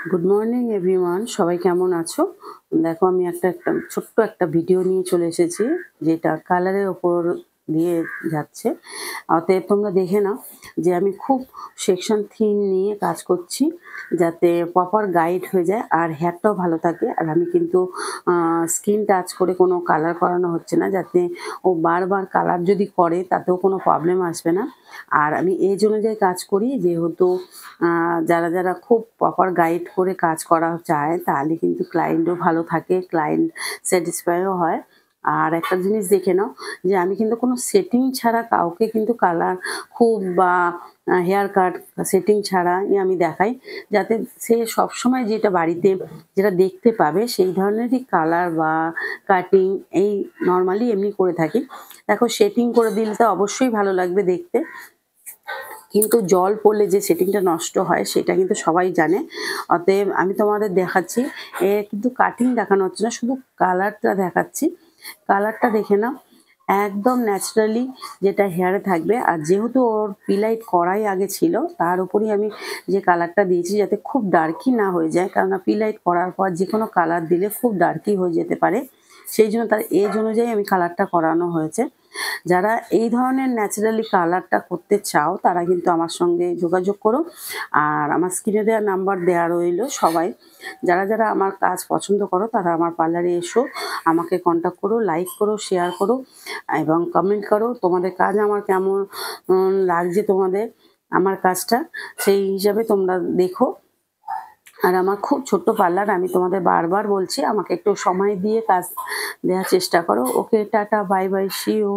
Good morning everyone, সবাই কেমন আছো? দেখো আমি একটা ছোট্ট একটা ভিডিও নিয়ে চলে এসেছি, যেটা কালারের ওপর দিয়ে যাচ্ছে। অতএব তোমরা দেখে নাও যে আমি খুব সেকশন থিম নিয়ে কাজ করছি, যাতে প্রপার গাইড হয়ে যায় আর হেয়ারটাও ভালো থাকে। আর আমি কিন্তু স্কিন টাচ করে কোনো কালার করানো হচ্ছে না, যাতে ও বারবার কালার যদি করে তাতেও কোনো প্রবলেম আসবে না। আর আমি এজ অনুযায়ী কাজ করি, যেহেতু যারা খুব প্রপার গাইড করে কাজ করা চায়, তাহলে কিন্তু ক্লায়েন্টও ভালো থাকে, ক্লায়েন্ট স্যাটিসফাইও হয়। আর একটা জিনিস দেখে নাও যে আমি কিন্তু কোনো সেটিং ছাড়া কাউকে কিন্তু কালার বা হেয়ার কাট সেটিং ছাড়াই আমি দেখাই, যাতে সে সবসময় যেটা বাড়িতে যেটা দেখতে পাবে সেই ধরনেরই কালার বা কাটিং এই নর্মালি এমনি করে থাকি। দেখো, সেটিং করে দিলে তো অবশ্যই ভালো লাগবে দেখতে, কিন্তু জল পড়লে যে সেটিংটা নষ্ট হয় সেটা কিন্তু সবাই জানে। অতএব আমি তোমাদের দেখাচ্ছি, কিন্তু কাটিং দেখানো হচ্ছে না, শুধু কালারটা দেখাচ্ছি। কালারটা দেখে নাও, একদম ন্যাচারালি যেটা হেয়ারে থাকবে। আর যেহেতু ওর পিলাইট করাই আগে ছিল, তার উপরেই আমি যে কালারটা দিয়েছি, যাতে খুব ডার্কি না হয়ে যায়, কেননা পিলাইট করার পর যে কোনো কালার দিলে খুব ডার্কি হয়ে যেতে পারে। সেই জন্য তার এজ অনুযায়ী আমি কালারটা করানো হয়েছে। যারা এই ধরনের ন্যাচারালি কালারটা করতে চাও, তারা কিন্তু আমার সঙ্গে যোগাযোগ করো। আর আমার স্ক্রিনে দেওয়া নাম্বার দেওয়া রইল। সবাই যারা আমার কাজ পছন্দ করো, তারা আমার পার্লারে এসো, আমাকে কন্ট্যাক্ট করো, লাইক করো, শেয়ার করো এবং কমেন্ট করো তোমাদের কাজ আমার কেমন লাগছে, তোমাদের আমার কাজটা সেই হিসাবে তোমরা দেখো। আর আমার খুব ছোট্ট পার্লার, আমি তোমাদের বারবার বলছি, আমাকে একটু সময় দিয়ে কাজ দেওয়ার চেষ্টা করো। Okay, tata, bye bye, see you.